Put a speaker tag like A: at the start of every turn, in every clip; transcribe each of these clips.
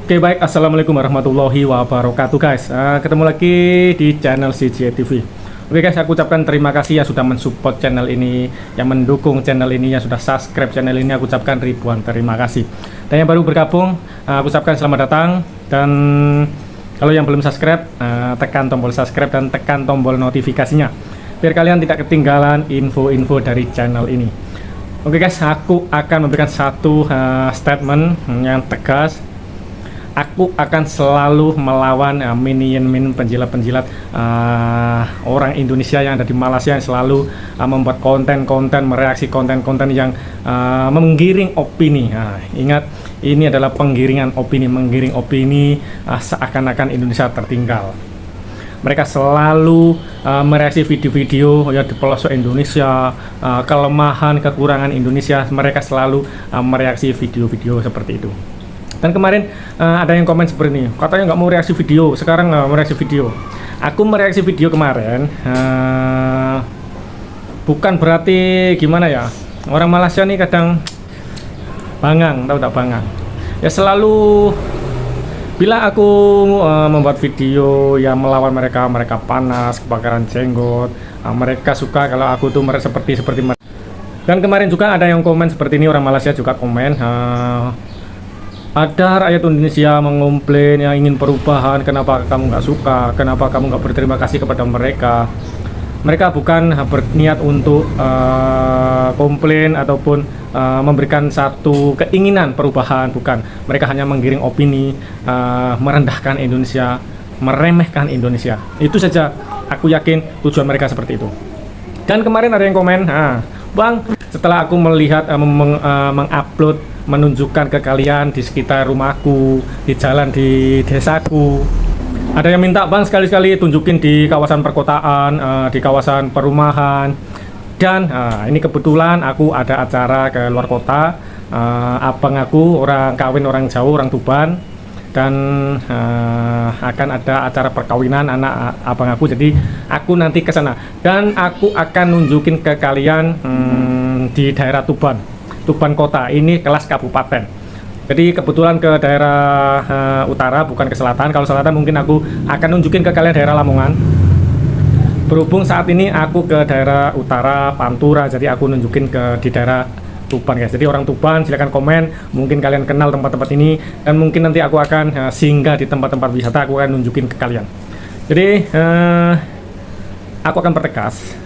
A: Oke baik, assalamualaikum warahmatullahi wabarakatuh guys. Ketemu lagi di channel CJ TV. Oke guys, aku ucapkan terima kasih yang sudah mensupport channel ini, yang mendukung channel ini, yang sudah subscribe channel ini. Aku ucapkan ribuan terima kasih. Dan yang baru bergabung, aku ucapkan selamat datang. Dan kalau yang belum subscribe, tekan tombol subscribe dan tekan tombol notifikasinya, biar kalian tidak ketinggalan info-info dari channel ini. Oke guys, aku akan memberikan satu statement yang tegas. Aku akan selalu melawan minion penjilat-penjilat orang Indonesia yang ada di Malaysia, yang selalu membuat konten-konten, mereaksi konten-konten yang menggiring opini. Ingat, ini adalah penggiringan opini, menggiring opini seakan-akan Indonesia tertinggal. Mereka selalu mereaksi video-video ya di pelosok Indonesia, kelemahan, kekurangan Indonesia. Mereka selalu mereaksi video-video seperti itu. Dan kemarin ada yang komen seperti ini, katanya nggak mau reaksi video, sekarang nggak mau reaksi video. Aku mereaksi video kemarin, bukan berarti gimana ya, orang Malaysia nih kadang bangang, tahu tak bangang. Ya selalu bila aku membuat video yang melawan mereka, mereka panas, kebakaran jenggot, mereka suka kalau aku tuh seperti mereka. Dan kemarin juga ada yang komen seperti ini, orang Malaysia juga komen. Ada rakyat Indonesia mengomplain yang ingin perubahan, kenapa kamu nggak suka, kenapa kamu nggak berterima kasih kepada mereka. Mereka bukan berniat untuk komplain ataupun memberikan satu keinginan perubahan, bukan. Mereka hanya menggiring opini, merendahkan Indonesia, meremehkan Indonesia. Itu saja, aku yakin tujuan mereka seperti itu. Dan kemarin ada yang komen, Bang, setelah aku melihat mengupload, menunjukkan ke kalian di sekitar rumahku, di jalan di desaku, ada yang minta, Bang, sekali-sekali tunjukin di kawasan perkotaan, di kawasan perumahan. Dan ini kebetulan aku ada acara ke luar kota, abang aku orang kawin orang Jawa, orang Tuban, dan akan ada acara perkawinan anak abang aku, jadi aku nanti ke sana dan aku akan nunjukin ke kalian di daerah Tuban kota, ini kelas kabupaten. Jadi kebetulan ke daerah utara, bukan ke selatan. Kalau selatan mungkin aku akan nunjukin ke kalian daerah Lamongan. Berhubung saat ini aku ke daerah utara Pantura, jadi aku nunjukin di daerah Tuban guys. Jadi orang Tuban silakan komen, mungkin kalian kenal tempat-tempat ini, dan mungkin nanti aku akan singgah di tempat-tempat wisata, aku akan nunjukin ke kalian. Jadi aku akan pertegas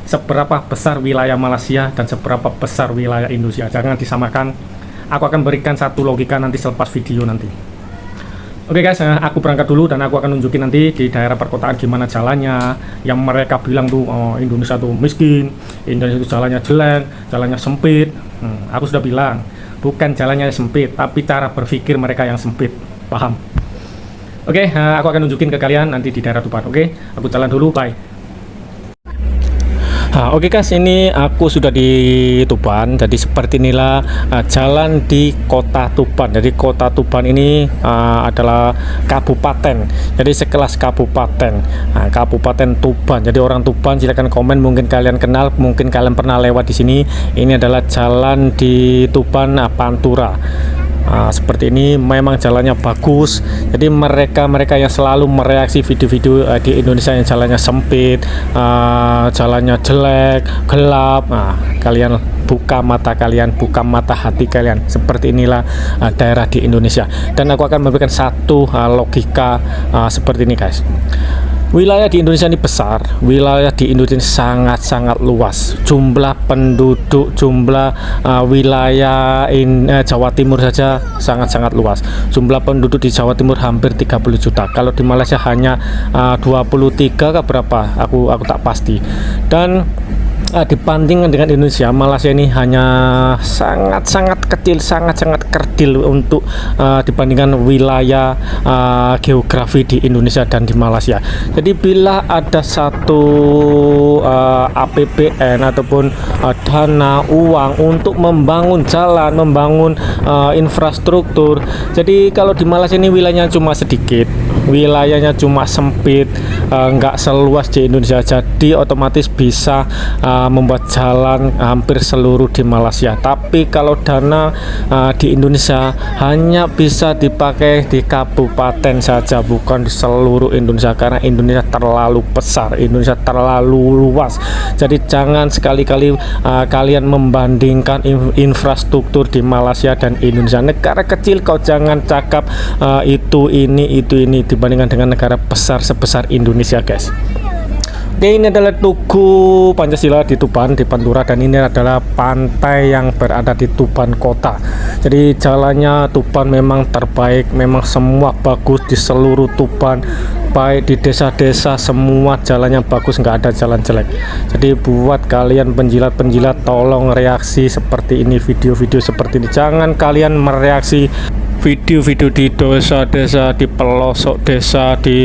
A: seberapa besar wilayah Malaysia dan seberapa besar wilayah Indonesia. Jangan disamakan. Aku akan berikan satu logika nanti selepas video nanti. Oke guys, aku berangkat dulu dan aku akan nunjukin nanti di daerah perkotaan gimana jalannya. Yang mereka bilang tuh, Indonesia tuh miskin, Indonesia itu jalannya jelek, jalannya sempit. Aku sudah bilang, bukan jalannya sempit, tapi cara berpikir mereka yang sempit. Paham? Oke, aku akan nunjukin ke kalian nanti di daerah Tuban. Oke, aku jalan dulu, bye. Oke guys, ini aku sudah di Tuban. Jadi seperti inilah jalan di kota Tuban. Jadi kota Tuban ini adalah kabupaten. Jadi sekelas kabupaten, Kabupaten Tuban. Jadi orang Tuban silakan komen, mungkin kalian kenal, mungkin kalian pernah lewat di sini. Ini adalah jalan di Tuban, Pantura. Seperti ini, memang jalannya bagus. Jadi mereka yang selalu mereaksi video-video di Indonesia yang jalannya sempit, jalannya jelek, gelap, kalian buka mata kalian, buka mata hati kalian. Seperti inilah daerah di Indonesia. Dan aku akan memberikan satu logika seperti ini guys. Wilayah di Indonesia ini besar, wilayah di Indonesia sangat-sangat luas. Jumlah penduduk, jumlah wilayah Jawa Timur saja sangat-sangat luas. Jumlah penduduk di Jawa Timur hampir 30 juta. Kalau di Malaysia hanya 23 ke berapa? Aku tak pasti. Dan dibandingkan dengan Indonesia, Malaysia ini hanya sangat-sangat kecil, sangat-sangat kerdil untuk dibandingkan wilayah geografi di Indonesia dan di Malaysia. Jadi bila ada satu APBN ataupun dana uang untuk membangun jalan, membangun infrastruktur. Jadi kalau di Malaysia ini wilayahnya cuma sedikit, wilayahnya cuma sempit, nggak seluas di Indonesia, jadi otomatis bisa membuat jalan hampir seluruh di Malaysia. Tapi kalau dana di Indonesia hanya bisa dipakai di kabupaten saja, bukan di seluruh Indonesia, karena Indonesia terlalu besar, Indonesia terlalu luas. Jadi jangan sekali-kali kalian membandingkan infrastruktur di Malaysia dan Indonesia. Negara kecil kau jangan cakap itu ini dibandingkan dengan negara besar sebesar Indonesia, guys. Oke, ini adalah Tugu Pancasila di Tuban, di Pantura, dan ini adalah pantai yang berada di Tuban kota. Jadi jalannya Tuban memang terbaik, memang semua bagus di seluruh Tuban, baik di desa-desa semua jalannya bagus, nggak ada jalan jelek. Jadi buat kalian penjilat-penjilat, tolong reaksi seperti ini, video-video seperti ini. Jangan kalian mereaksi video-video di desa-desa, di pelosok desa, di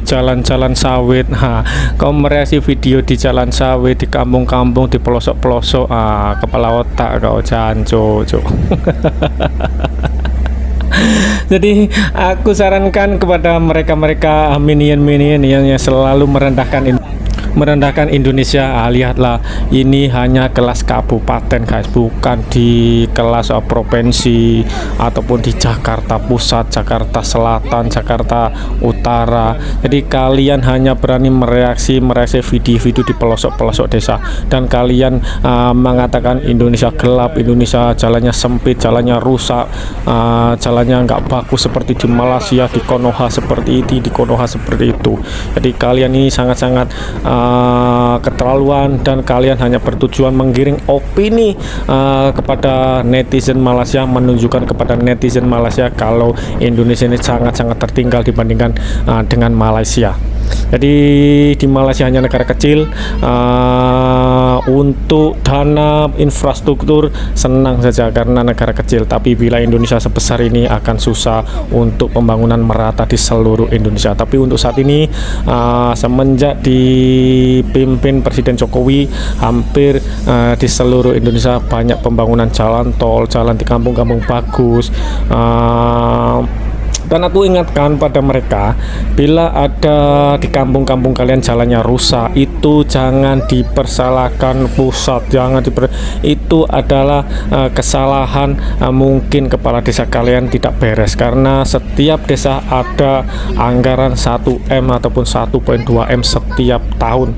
A: jalan-jalan sawit. Kau mereaksi video di jalan sawit, di kampung-kampung, di pelosok-pelosok, kepala otak kau janco. Jadi aku sarankan kepada mereka-mereka minion yang selalu merendahkan Indonesia, lihatlah, ini hanya kelas kabupaten, guys, bukan di kelas provinsi ataupun di Jakarta Pusat, Jakarta Selatan, Jakarta Utara. Jadi kalian hanya berani mereaksi video-video di pelosok-pelosok desa, dan kalian mengatakan Indonesia gelap, Indonesia jalannya sempit, jalannya rusak, jalannya nggak bagus seperti di Malaysia, di Konoha seperti ini, di Konoha seperti itu. Jadi kalian ini sangat-sangat keterlaluan, dan kalian hanya bertujuan menggiring opini kepada netizen Malaysia, menunjukkan kepada netizen Malaysia kalau Indonesia ini sangat-sangat tertinggal dibandingkan dengan Malaysia. Jadi di Malaysia hanya negara kecil, untuk dana infrastruktur senang saja karena negara kecil, tapi bila Indonesia sebesar ini akan susah untuk pembangunan merata di seluruh Indonesia. Tapi untuk saat ini semenjak dipimpin Presiden Jokowi, hampir di seluruh Indonesia banyak pembangunan jalan tol, jalan di kampung-kampung bagus. Dan aku ingatkan pada mereka, bila ada di kampung-kampung kalian jalannya rusak, itu jangan dipersalahkan pusat, itu adalah kesalahan mungkin kepala desa kalian tidak beres, karena setiap desa ada anggaran 1M ataupun 1,2M setiap tahun.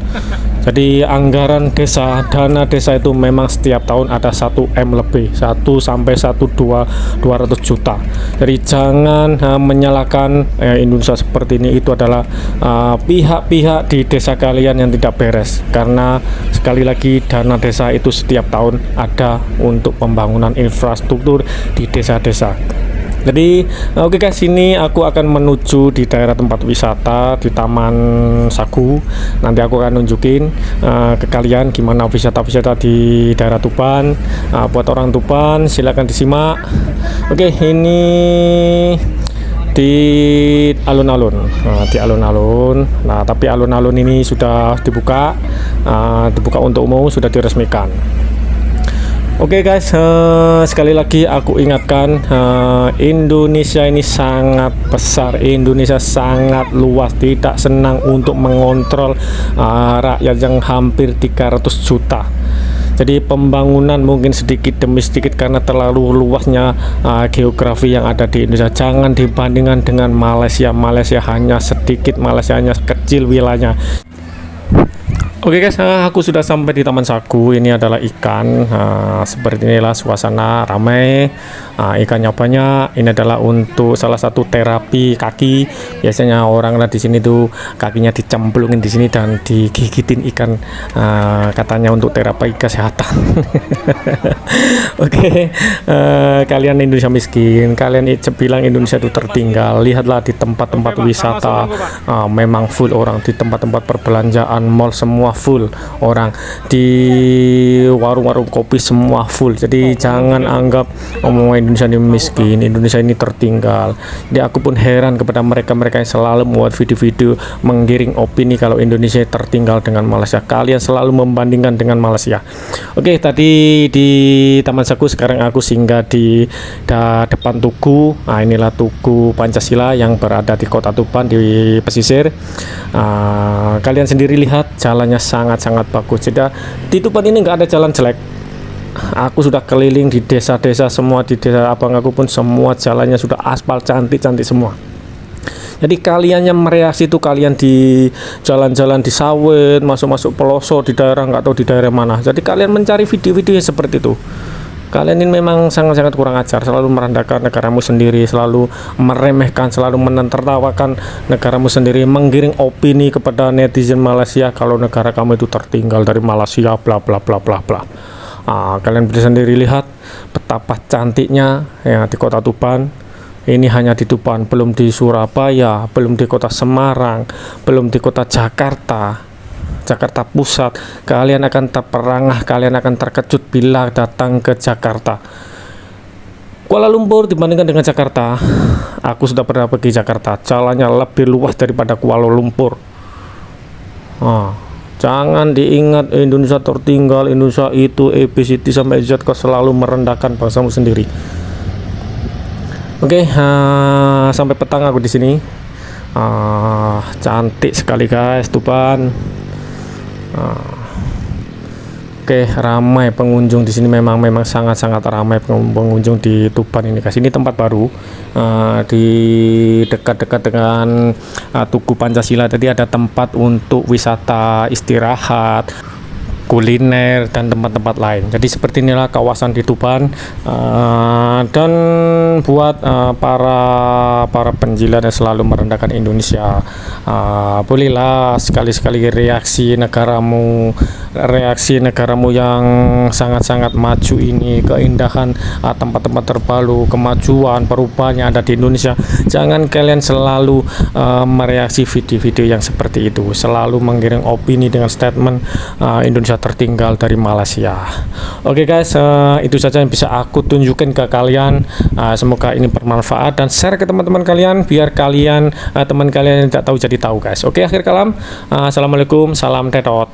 A: Jadi anggaran desa, dana desa itu memang setiap tahun ada 1M lebih, 1 sampai 200 juta. Jadi jangan menyalahkan Indonesia seperti ini, itu adalah pihak-pihak di desa kalian yang tidak beres, karena sekali lagi dana desa itu setiap tahun ada untuk pembangunan infrastruktur di desa-desa. Jadi oke guys, ini aku akan menuju di daerah tempat wisata di Taman Sagu. Nanti aku akan nunjukin ke kalian gimana wisata-wisata di daerah Tuban. Buat orang Tuban silahkan disimak. Oke, ini di alun-alun, di alun-alun. Nah, tapi alun-alun ini sudah dibuka untuk umum, sudah diresmikan. Oke guys, sekali lagi aku ingatkan, Indonesia ini sangat besar, Indonesia sangat luas, tidak senang untuk mengontrol rakyat yang hampir 300 juta. Jadi pembangunan mungkin sedikit demi sedikit karena terlalu luasnya geografi yang ada di Indonesia. Jangan dibandingkan dengan Malaysia. Malaysia hanya sedikit, Malaysia hanya kecil wilayahnya. Oke guys, aku sudah sampai di Taman Sagu. Ini adalah ikan, seperti inilah suasana ramai. Ikannya banyak. Ini adalah untuk salah satu terapi kaki. Biasanya orang di sini tuh kakinya dicemplungin di sini dan digigitin ikan, katanya untuk terapi kesehatan. Oke, kalian Indonesia miskin, kalian bilang Indonesia itu tertinggal. Lihatlah di tempat-tempat wisata, memang full orang, di tempat-tempat perbelanjaan, mall semua full orang, di warung-warung kopi semua full. Jadi jangan anggap omongan Indonesia ini miskin, Indonesia ini tertinggal. Jadi aku pun heran kepada mereka-mereka yang selalu membuat video-video menggiring opini kalau Indonesia tertinggal dengan Malaysia. Kalian selalu membandingkan dengan Malaysia. Oke, tadi di Taman Saku, sekarang aku singgah di depan tugu. Nah, inilah tugu Pancasila yang berada di Kota Tuban di pesisir. Kalian sendiri lihat jalannya sangat-sangat bagus. Jadi di Tuban ini nggak ada jalan jelek. Aku sudah keliling di desa-desa semua, di desa abang aku pun semua jalannya sudah aspal cantik-cantik semua. Jadi kalian yang mereaksi itu kalian di jalan-jalan di sawit, masuk-masuk pelosok di daerah nggak tahu di daerah mana. Jadi kalian mencari video-video yang seperti itu. Kalian ini memang sangat-sangat kurang ajar, selalu merendahkan negaramu sendiri, selalu meremehkan, selalu menertawakan negaramu sendiri, menggiring opini kepada netizen Malaysia kalau negara kamu itu tertinggal dari Malaysia, bla bla bla bla bla. Kalian bisa sendiri lihat betapa cantiknya ya di Kota Tuban. Ini hanya di Tuban, belum di Surabaya, belum di Kota Semarang, belum di Kota Jakarta Pusat. Kalian akan terperangah, kalian akan terkejut bila datang ke Jakarta. Kuala Lumpur dibandingkan dengan Jakarta, aku sudah pernah pergi Jakarta, jalannya lebih luas daripada Kuala Lumpur. Jangan diingat Indonesia tertinggal, Indonesia itu ABCD sampai Z, kau selalu merendahkan bangsamu sendiri. Oke, sampai petang aku di sini. Cantik sekali guys Tuban. Oke, ramai pengunjung di sini, memang sangat-sangat ramai pengunjung di Tuban ini guys. Ini tempat baru di dekat-dekat dengan Tugu Pancasila. Tadi ada tempat untuk wisata istirahat, kuliner, dan tempat-tempat lain. Jadi seperti inilah kawasan di Tuban. Dan buat para penjilat yang selalu merendahkan Indonesia, bolehlah sekali-sekali reaksi negaramu yang sangat-sangat maju ini, keindahan, tempat-tempat terbaru, kemajuan, perubahan yang ada di Indonesia. Jangan kalian selalu mereaksi video-video yang seperti itu, selalu menggiring opini dengan statement Indonesia tertinggal dari Malaysia. Oke guys, itu saja yang bisa aku tunjukkan ke kalian. Semoga ini bermanfaat, dan share ke teman-teman kalian biar kalian teman kalian yang tidak tahu jadi tahu guys. Oke, akhir kalam, assalamualaikum, salam tetot.